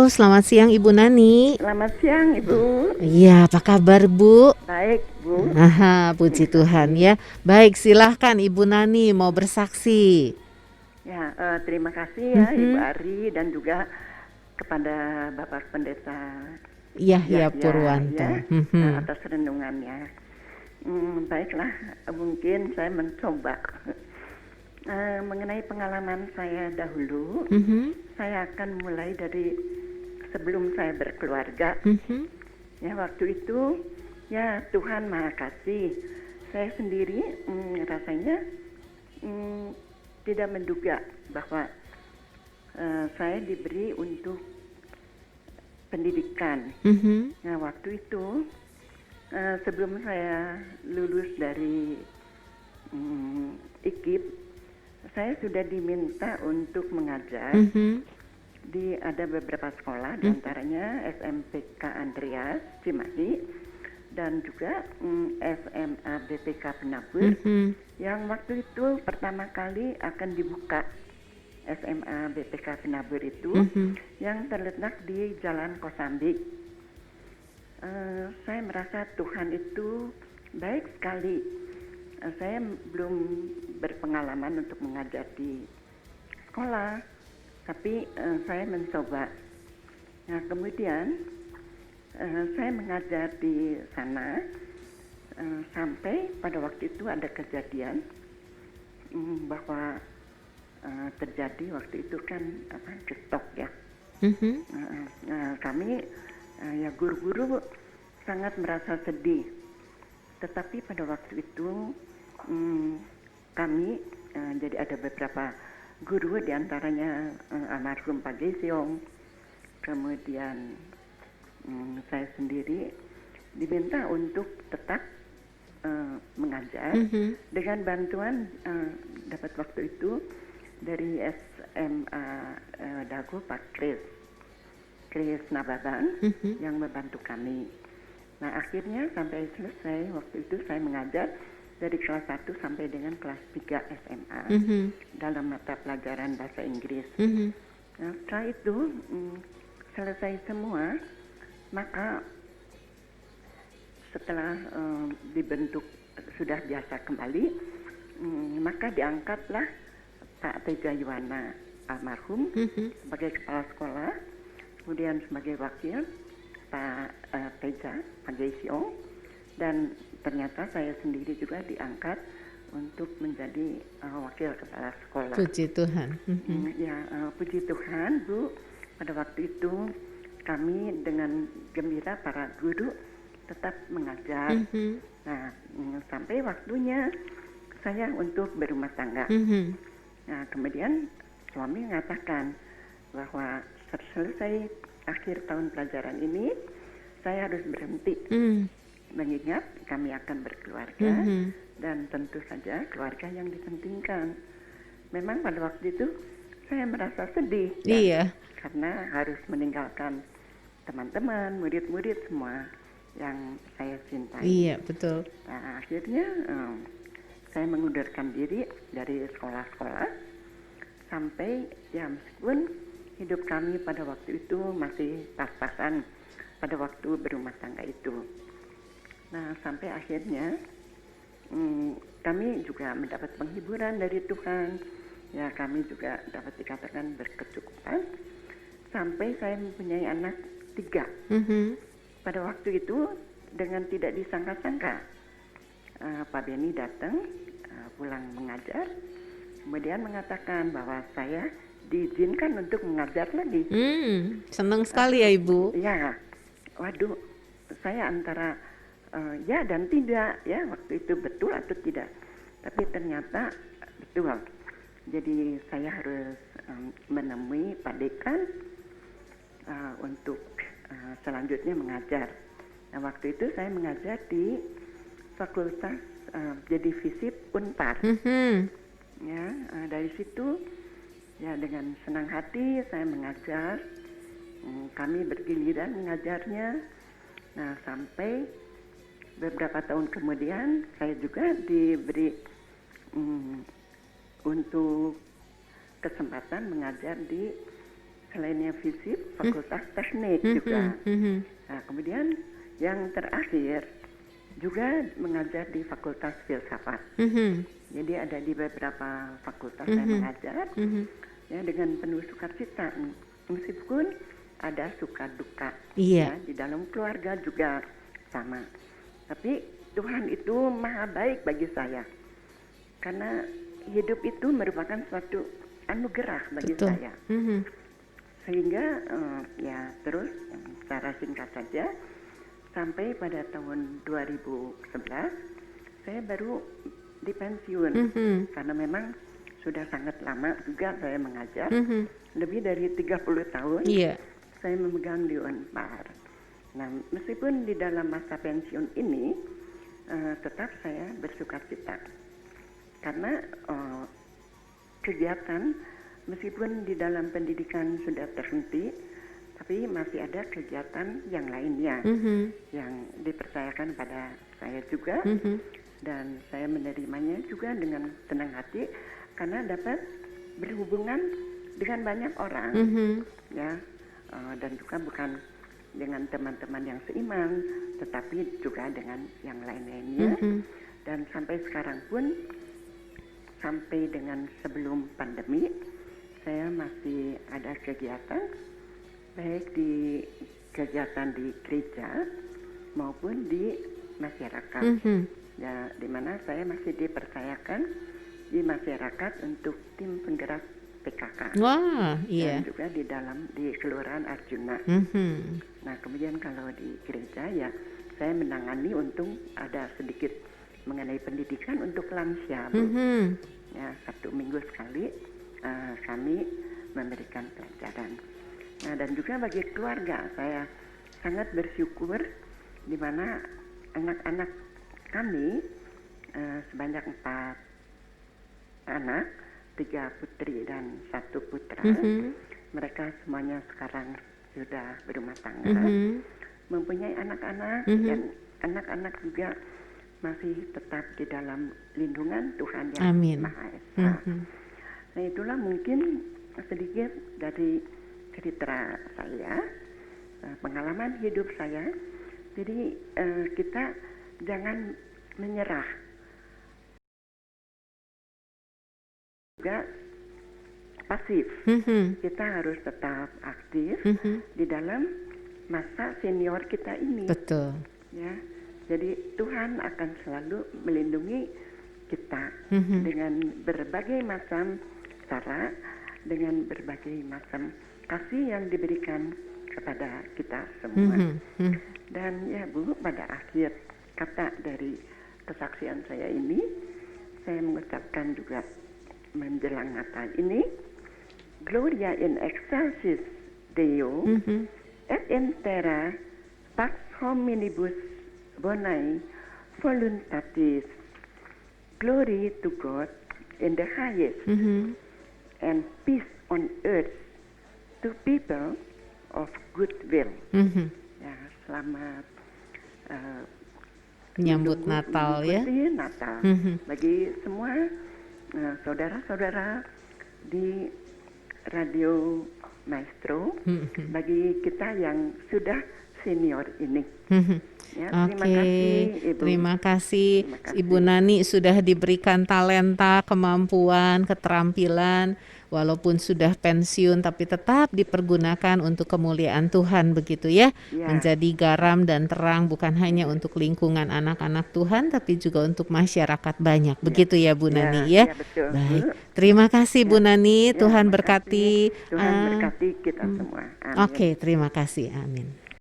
Halo, selamat siang Ibu Nani. Selamat siang, Ibu. Iya, apa kabar Bu? Baik, Bu. Aha, puji Tuhan ya. Baik, silahkan Ibu Nani mau bersaksi. Ya, terima kasih ya Ibu Mhm. Ari dan juga kepada Bapak Pendeta Yahya Yahya Purwanto. ya Mhm. atas renungannya. Baiklah, mungkin saya mencoba mengenai pengalaman saya dahulu. Mhm. Saya akan mulai dari sebelum saya berkeluarga. Mhm. Ya, waktu itu ya Tuhan Maha Kasih. Saya sendiri rasanya tidak menduga bahwa saya diberi untuk pendidikan. Mhm. Nah, waktu itu sebelum saya lulus dari IKIP, saya sudah diminta untuk mengajar Mhm. di ada beberapa sekolah, diantaranya SMPK Andreas Cimahi dan juga SMA BPK Penabur, Mhm. yang waktu itu pertama kali akan dibuka. SMA BPK Penabur itu Mhm. yang terletak di Jalan Kosambi. Saya merasa Tuhan itu baik sekali. Saya belum berpengalaman untuk mengajar di sekolah, tapi saya mencoba. Nah, kemudian saya mengajar di sana sampai pada waktu itu ada kejadian bahwa terjadi waktu itu kan stok ya. Mhm. Kami ya guru-guru sangat merasa sedih. Tetapi pada waktu itu kami jadi ada beberapa guru, diantaranya almarhum Pak Gesyong, kemudian saya sendiri diminta untuk tetap mengajar Mhm. dengan bantuan dapat waktu itu dari SMA Dago Pak Kris Nababan Mhm. yang membantu kami. Nah, akhirnya sampai selesai waktu itu saya mengajar dari kelas 1 sampai dengan kelas 3 SMA Mhm. dalam mata pelajaran bahasa Inggris. Mhm. Nah, setelah itu selesai semua, maka setelah dibentuk sudah biasa kembali, maka diangkatlah Pak Teja Yuwana almarhum Mhm. sebagai kepala sekolah, kemudian sebagai wakil Pak Teja, Pak Gesyong, dan ternyata saya sendiri juga diangkat untuk menjadi wakil kepala sekolah. Puji Tuhan. Mhm. Puji Tuhan, Bu. Pada waktu itu kami dengan gembira para guru tetap mengajar. Mhm. Nah, sampai waktunya saya untuk berumah tangga. Mhm. Nah, kemudian suami mengatakan bahwa selesai akhir tahun pelajaran ini saya harus berhenti, mengingat kami akan berkeluarga dan tentu saja keluarga yang dipentingkan. Memang pada waktu itu saya merasa sedih ya, Iya. karena harus meninggalkan teman-teman, murid-murid semua yang saya cintai. Iya, betul. Nah, akhirnya saya mengundurkan diri dari sekolah-sekolah sampai ya meskipun hidup kami pada waktu itu masih pas-pasan pada waktu berumah tangga itu. Nah, sampai akhirnya kami juga mendapat penghiburan dari Tuhan. Ya, kami juga dapat dikatakan berkecukupan sampai saya mempunyai anak 3. Pada waktu itu dengan tidak disangka-sangka Pak Beni datang pulang mengajar, kemudian mengatakan bahwa saya diizinkan untuk mengajar lagi. Senang sekali ya Ibu. Ya, waduh, saya antara ya dan tidak ya, waktu itu betul atau tidak. Tapi ternyata betul. Jadi saya harus menemui Pak Dekan untuk selanjutnya mengajar. Nah, waktu itu saya mengajar di Fakultas jadi FISIP Unpar. Ya, dari situ ya dengan senang hati saya mengajar. Kami bergiliran mengajarnya. Nah, sampai beberapa tahun kemudian saya juga diberi untuk kesempatan mengajar di selainnya fisip, fakultas teknik juga. Nah, kemudian yang terakhir juga mengajar di fakultas filsafat. Jadi ada di beberapa fakultas saya mengajar, ya, dengan penuh sukacita, meskipun ada suka duka, Iya. ya, di dalam keluarga juga sama. Tapi Tuhan itu maha baik bagi saya, karena hidup itu merupakan suatu anugerah bagi Betul. saya. Sehingga ya terus secara singkat saja, sampai pada tahun 2011 saya baru dipensiun, karena memang sudah sangat lama juga saya mengajar, lebih dari 30 tahun Iya. saya memegang di Unpar. Nah, meskipun di dalam masa pensiun ini tetap saya bersukacita, karena kegiatan meskipun di dalam pendidikan sudah terhenti, tapi masih ada kegiatan yang lainnya yang dipercayakan pada saya juga, dan saya menerimanya juga dengan senang hati karena dapat berhubungan dengan banyak orang, ya, dan juga bukan dengan teman-teman yang seiman, tetapi juga dengan yang lain-lainnya. Dan sampai sekarang pun, sampai dengan sebelum pandemi, saya masih ada kegiatan, baik di kegiatan di gereja maupun di masyarakat, ya, di mana saya masih dipercayakan di masyarakat untuk tim penggerak PKK. Wah, iya. Dan juga di Kelurahan Arjuna. Nah, kemudian kalau di gereja ya saya menangani untuk ada sedikit mengenai pendidikan untuk lansia, Bu. Ya, 1 minggu sekali kami memberikan pelajaran. Nah, dan juga bagi keluarga saya sangat bersyukur di mana anak-anak kami sebanyak 4 anak, 3 putri dan 1 putra. Mereka semuanya sekarang sudah berumah tangga, mempunyai anak-anak, dan anak-anak juga masih tetap di dalam lindungan Tuhan yang Maha Esa. Nah, itulah mungkin sedikit dari cerita saya, pengalaman hidup saya. Jadi kita jangan menyerah, juga pasif. Kita harus tetap aktif di dalam masa senior kita ini. Betul. Ya, jadi Tuhan akan selalu melindungi kita dengan berbagai macam cara, dengan berbagai macam kasih yang diberikan kepada kita semua. Dan ya, Bu, pada akhir kata dari kesaksian saya ini, saya mengucapkan juga menjelang Natal ini, Gloria in excelsis Deo, et in terra pax hominibus bonae voluntatis. Glory to God in the highest, and peace on earth to people of good will. Ya, selamat menyambut Natal, ya. Natal bagi semua saudara-saudara di Radio Maestro, bagi kita yang sudah senior ini. Ya, terima kasih, Ibu. Terima kasih Ibu Nani sudah diberikan talenta, kemampuan, keterampilan, walaupun sudah pensiun tapi tetap dipergunakan untuk kemuliaan Tuhan, begitu ya, menjadi garam dan terang bukan hanya untuk lingkungan anak-anak Tuhan tapi juga untuk masyarakat banyak, begitu ya Bu Nani ya. Betul, baik, Bu. terima kasih Bu Nani, Tuhan berkati. Tuhan berkati kita semua. Amin. Oke, terima kasih, amin.